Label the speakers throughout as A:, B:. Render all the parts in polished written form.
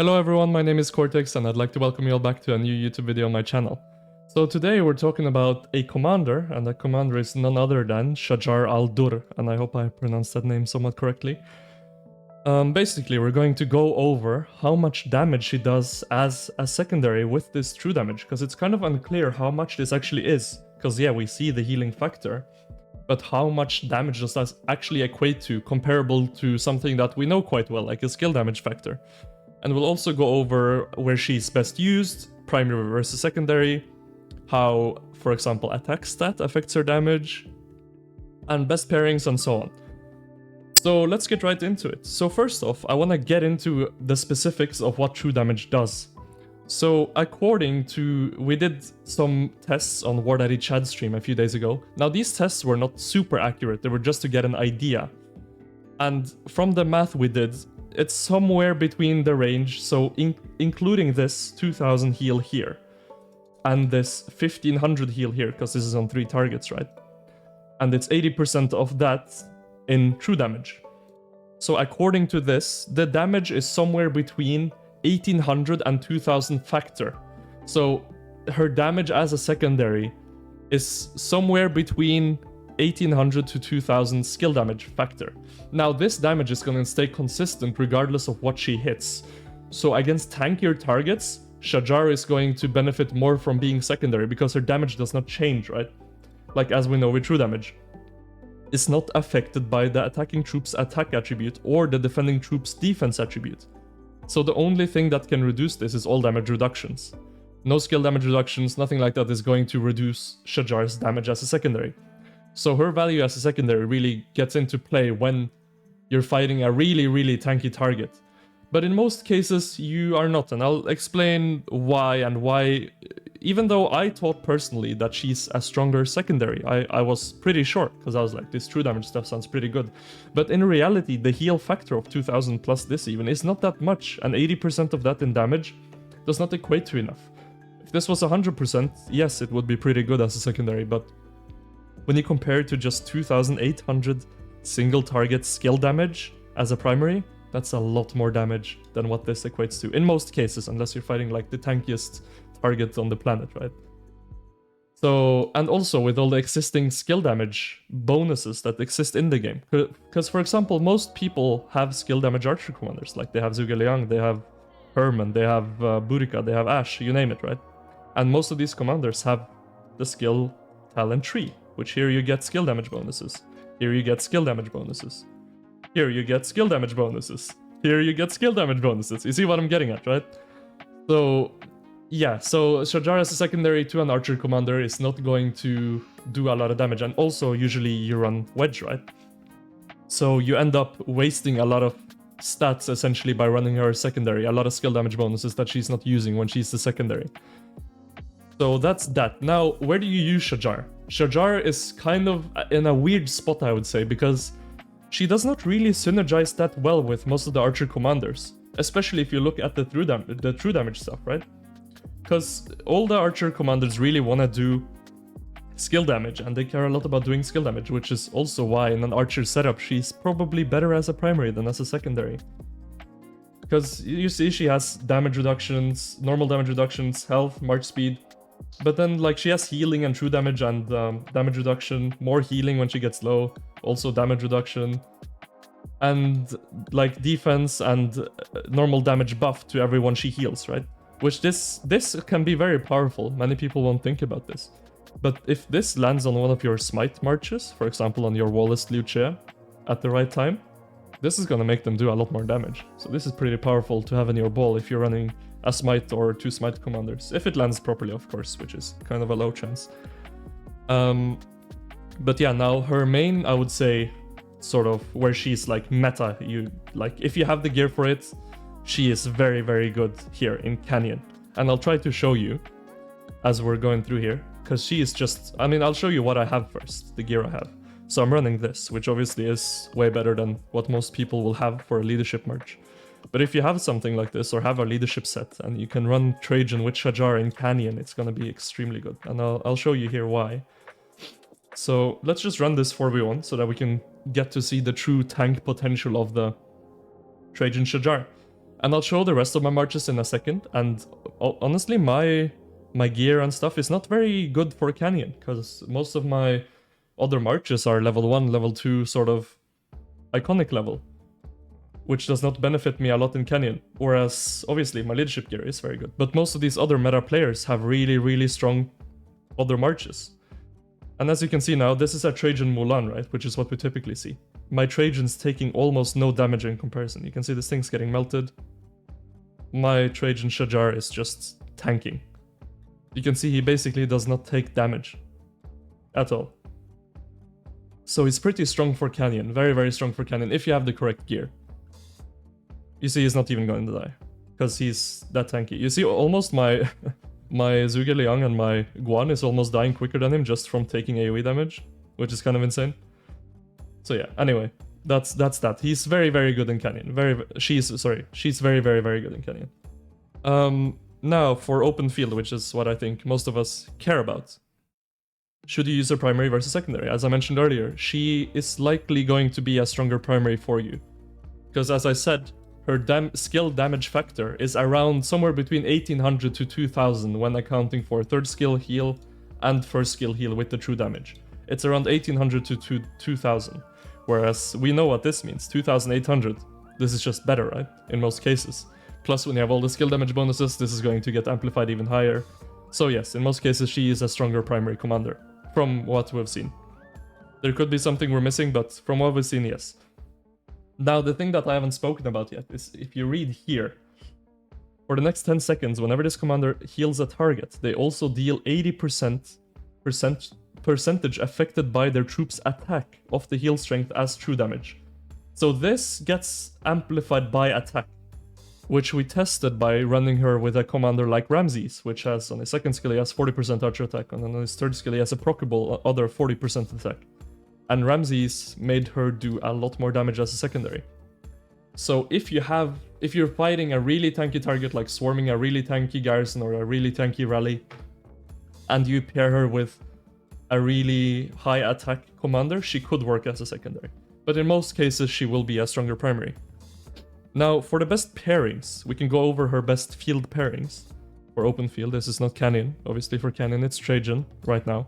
A: Hello everyone, my name is Cortex and I'd like to welcome you all back to a new YouTube video on my channel. So today we're talking about a commander, and that commander is none other than Shajar al-Dur, and I hope I pronounced that name somewhat correctly. Basically, we're going to go over how much damage she does as a secondary with this true damage, because it's kind of unclear how much this actually is. Because yeah, we see the healing factor, but how much damage does that actually equate to, comparable to something that we know quite well, like a skill damage factor. And we'll also go over where she's best used, primary versus secondary, how, for example, attack stat affects her damage, and best pairings and so on. So let's get right into it. So first off, I want to get into the specifics of what true damage does. So according to, we did some tests on War Daddy Chad's stream a few days ago. Now these tests were not super accurate, they were just to get an idea. And from the math we did, it's somewhere between the range, so including this 2000 heal here, and this 1500 heal here, because this is on 3 targets, right? And it's 80% of that in true damage. So according to this, the damage is somewhere between 1800 and 2000 factor. So her damage as a secondary is somewhere between 1800 to 2000 skill damage factor. Now this damage is going to stay consistent regardless of what she hits. So against tankier targets, Shajar is going to benefit more from being secondary because her damage does not change, right? Like as we know with true damage. It's not affected by the attacking troops attack attribute or the defending troops defense attribute. So the only thing that can reduce this is all damage reductions. No skill damage reductions, nothing like that is going to reduce Shajar's damage as a secondary. So her value as a secondary really gets into play when you're fighting a really tanky target. But in most cases you are not, and I'll explain why and why. Even though I thought personally that she's a stronger secondary, I was pretty sure, because I was like, this true damage stuff sounds pretty good. But in reality, the heal factor of 2000 plus this even is not that much, and 80% of that in damage does not equate to enough. If this was 100%, yes, it would be pretty good as a secondary, but when you compare it to just 2800 single target skill damage as a primary, that's a lot more damage than what this equates to, in most cases, unless you're fighting like the tankiest target on the planet, right? So, and also with all the existing skill damage bonuses that exist in the game. Because, for example, most people have skill damage archer commanders, like they have Zhuge Liang, they have Herman, they have Burika, they have Ashe, you name it, right? And most of these commanders have the skill talent tree, which here you get skill damage bonuses. Here you get skill damage bonuses. Here you get skill damage bonuses. Here you get skill damage bonuses. You see what I'm getting at, right? So, yeah, so Shajar as a secondary to an archer commander is not going to do a lot of damage, and also usually you run wedge, right? So you end up wasting a lot of stats essentially by running her secondary, a lot of skill damage bonuses that she's not using when she's the secondary. So that's that. Now, where do you use Shajar? Shajar is kind of in a weird spot, I would say, because she does not really synergize that well with most of the archer commanders, especially if you look at the true damage stuff, right? Because all the archer commanders really want to do skill damage, and they care a lot about doing skill damage, which is also why in an archer setup she's probably better as a primary than as a secondary. Because you see she has damage reductions, normal damage reductions, health, march speed, but then like she has healing and true damage and damage reduction, more healing when she gets low, also damage reduction, and like defense and normal damage buff to everyone she heals, right? Which this can be very powerful. Many people won't think about this. But if this lands on one of your smite marches, for example on your Wallace Lucia at the right time, this is gonna make them do a lot more damage. So this is pretty powerful to have in your ball if you're running a smite or 2 smite commanders. If it lands properly, of course, which is kind of a low chance. But yeah, now her main, I would say, sort of where she's like meta, if you have the gear for it, she is very good here in Canyon. And I'll try to show you as we're going through here, because she is just, I mean, I'll show you what I have first, the gear I have. So I'm running this, which obviously is way better than what most people will have for a leadership merge. But if you have something like this, or have a leadership set, and you can run Trajan with Shajar in Canyon, it's gonna be extremely good. And I'll show you here why. So let's just run this 4v1 so that we can get to see the true tank potential of the Trajan Shajar. And I'll show the rest of my marches in a second, and honestly, my gear and stuff is not very good for Canyon, because most of my other marches are level 1, level 2, sort of iconic level, which does not benefit me a lot in Canyon, whereas obviously my leadership gear is very good. But most of these other meta players have really, really strong other marches. And as you can see now, this is a Trajan Mulan, right? Which is what we typically see. My Trajan's taking almost no damage in comparison. You can see this thing's getting melted. My Trajan Shajar is just tanking. You can see he basically does not take damage at all. So he's pretty strong for Canyon, very, very strong for Canyon, if you have the correct gear. You see he's not even going to die, because he's that tanky. You see almost my my Zhuge Liang and my Guan is almost dying quicker than him just from taking AoE damage, which is kind of insane. So yeah, anyway, that's that. He's very, very good in Canyon. She's very, very, very good in Canyon. Now for open field, which is what I think most of us care about. Should you use her primary versus secondary? As I mentioned earlier, she is likely going to be a stronger primary for you. Because as I said, her skill damage factor is around somewhere between 1800 to 2000 when accounting for third skill heal and first skill heal with the true damage. It's around 1800 to 2000, whereas we know what this means, 2800. This is just better, right? In most cases. Plus when you have all the skill damage bonuses, this is going to get amplified even higher. So yes, in most cases she is a stronger primary commander, from what we've seen. There could be something we're missing, but from what we've seen, yes. Now, the thing that I haven't spoken about yet is if you read here, for the next 10 seconds, whenever this commander heals a target, they also deal 80% percentage affected by their troops' attack of the heal strength as true damage. So this gets amplified by attack, which we tested by running her with a commander like Ramses, which has on his second skill he has 40% archer attack, and on his third skill he has a proccable other 40% attack. And Ramses made her do a lot more damage as a secondary. So if you're fighting a really tanky target, like swarming a really tanky garrison or a really tanky rally, and you pair her with a really high attack commander, she could work as a secondary. But in most cases, she will be a stronger primary. Now, for the best pairings, we can go over her best field pairings. For open field, this is not Canyon. Obviously for Canyon, it's Trajan right now.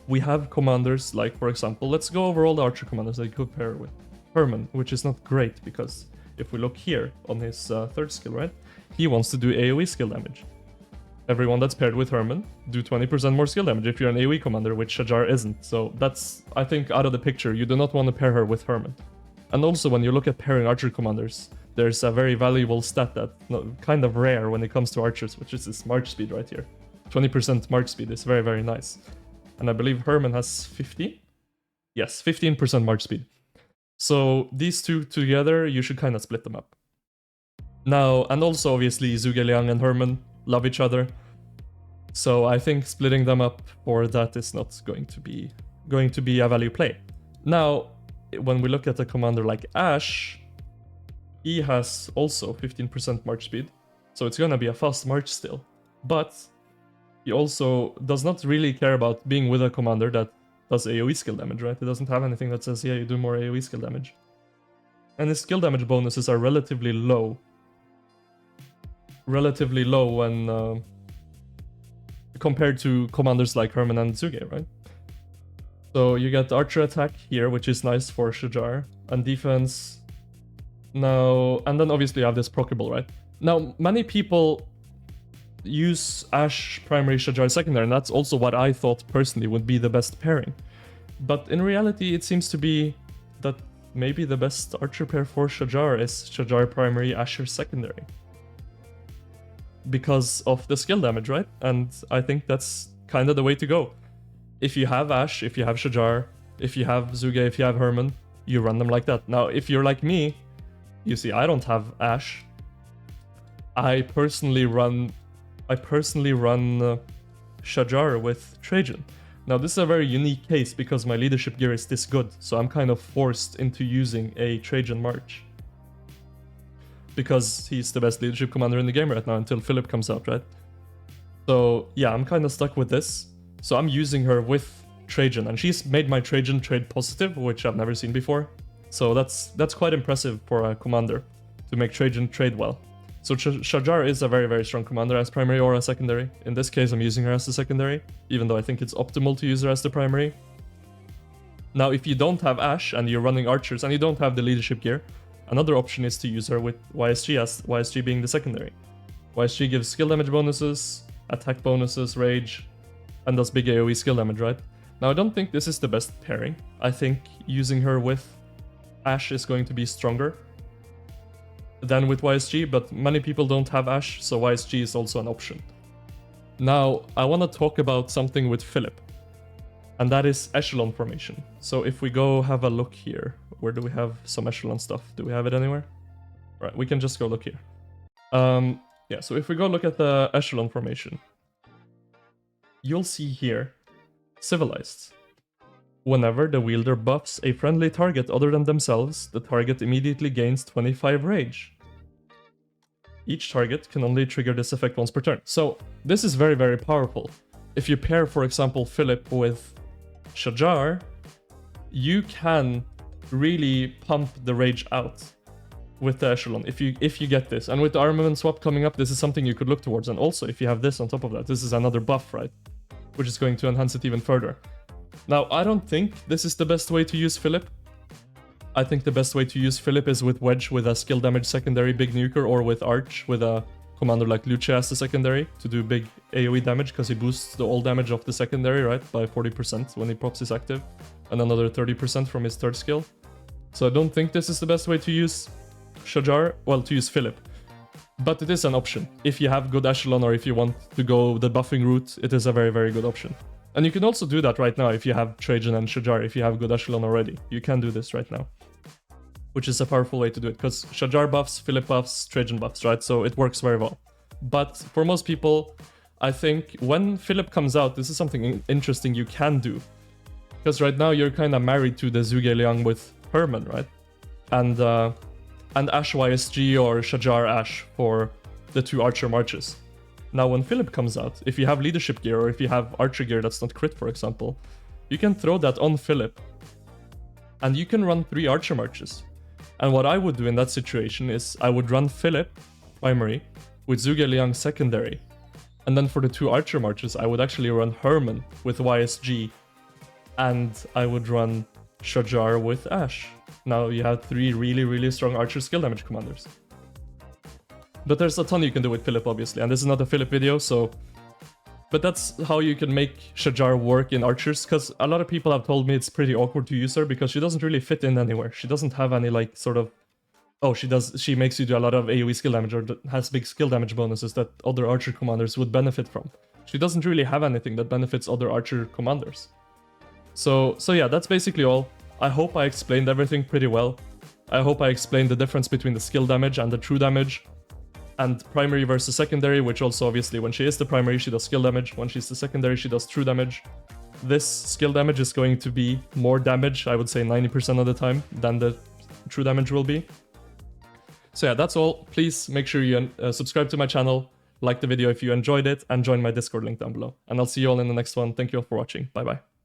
A: We have commanders like, for example, let's go over all the archer commanders that you could pair with. Herman, which is not great, because if we look here on his third skill, right? He wants to do AoE skill damage. Everyone that's paired with Herman do 20% more skill damage if you're an AoE commander, which Shajar isn't. So that's, I think, out of the picture. You do not want to pair her with Herman. And also, when you look at pairing archer commanders, there's a very valuable stat that kind of rare when it comes to archers, which is this march speed right here. 20% march speed is very, very nice. And I believe Herman has 15? Yes, 15% march speed. So these two together, you should kind of split them up. Now, and also obviously Zhuge Liang and Herman love each other. So I think splitting them up for that is not going to be a value play. Now, when we look at a commander like Ashe, he has also 15% march speed. So it's gonna be a fast march still. But he also does not really care about being with a commander that does AoE skill damage, right? It doesn't have anything that says, yeah, you do more AoE skill damage. And his skill damage bonuses are relatively low. Relatively low when compared to commanders like Herman and Zhuge, right? So you get archer attack here, which is nice for Shajar, and defense. Now, and then obviously you have this proccable, right? Now, many people use Ashe primary, Shajar secondary, and that's also what I thought personally would be the best pairing. But in reality, it seems to be that maybe the best archer pair for Shajar is Shajar primary, Ashe secondary. Because of the skill damage, right? And I think that's kind of the way to go. If you have Ashe, if you have Shajar, if you have Zhuge, if you have Herman, you run them like that. Now, if you're like me, you see, I don't have Ashe. I personally run Shajar with Trajan. Now, this is a very unique case because my leadership gear is this good, so I'm kind of forced into using a Trajan March. Because he's the best leadership commander in the game right now until Philip comes out, right? So yeah, I'm kind of stuck with this. So I'm using her with Trajan, and she's made my Trajan trade positive, which I've never seen before. So that's quite impressive for a commander. to make Trajan trade well. So Shajar is a very, very strong commander as primary or as secondary. In this case, I'm using her as the secondary, even though I think it's optimal to use her as the primary. Now, if you don't have Ashe and you're running archers and you don't have the leadership gear, another option is to use her with YSG, as YSG being the secondary. YSG gives skill damage bonuses, attack bonuses, rage, and does big AoE skill damage, right? Now, I don't think this is the best pairing. I think using her with Ashe is going to be stronger than with YSG, but many people don't have Ashe, so YSG is also an option. Now, I want to talk about something with Philip, and that is echelon formation. So if we go have a look here, where do we have some echelon stuff? Do we have it anywhere? Right, we can just go look here. Yeah, so if we go look at the echelon formation, you'll see here, civilized. Whenever the wielder buffs a friendly target other than themselves, the target immediately gains 25 rage. Each target can only trigger this effect once per turn. So this is very, very powerful. If you pair, for example, Philip with Shajar, you can really pump the rage out with the echelon if you get this. And with the armament swap coming up, this is something you could look towards. And also, if you have this on top of that, this is another buff, right? Which is going to enhance it even further. Now, I don't think this is the best way to use Philip. I think the best way to use Philip is with Wedge with a skill damage secondary big nuker, or with Arch with a commander like Luce as the secondary to do big AoE damage, because he boosts the all damage of the secondary, right, by 40% when he pops his active, and another 30% from his third skill. So I don't think this is the best way to use Shajar, well, to use Philip. But it is an option. If you have good echelon, or if you want to go the buffing route, it is a very, very good option. And you can also do that right now if you have Trajan and Shajar, if you have good echelon already. You can do this right now, which is a powerful way to do it, because Shajar buffs, Philip buffs, Trajan buffs, right? So it works very well. But for most people, I think when Philip comes out, this is something interesting you can do. Because right now you're kind of married to the Zhuge Liang with Herman, right? And Ashe YSG or Shajar Ashe for the 2 archer marches. Now, when Philip comes out, if you have leadership gear or if you have archer gear that's not crit, for example, you can throw that on Philip and you can run 3 archer marches. And what I would do in that situation is I would run Philip primary with Zhuge Liang secondary. And then for the 2 archer marches, I would actually run Herman with YSG and I would run Shajar with Ashe. Now you have 3 really, really strong archer skill damage commanders. But there's a ton you can do with Philip, obviously, and this is not a Philip video, so... But that's how you can make Shajar work in archers, because a lot of people have told me it's pretty awkward to use her, because she doesn't really fit in anywhere. She doesn't have any, like, sort of... Oh, she makes you do a lot of AoE skill damage, or has big skill damage bonuses that other archer commanders would benefit from. She doesn't really have anything that benefits other archer commanders. So yeah, that's basically all. I hope I explained everything pretty well. I hope I explained the difference between the skill damage and the true damage. And primary versus secondary, which also obviously when she is the primary she does skill damage, when she's the secondary she does true damage. This skill damage is going to be more damage, I would say 90% of the time, than the true damage will be. So yeah, that's all. Please make sure you subscribe to my channel, like the video if you enjoyed it, and join my Discord link down below. And I'll see you all in the next one. Thank you all for watching. Bye bye.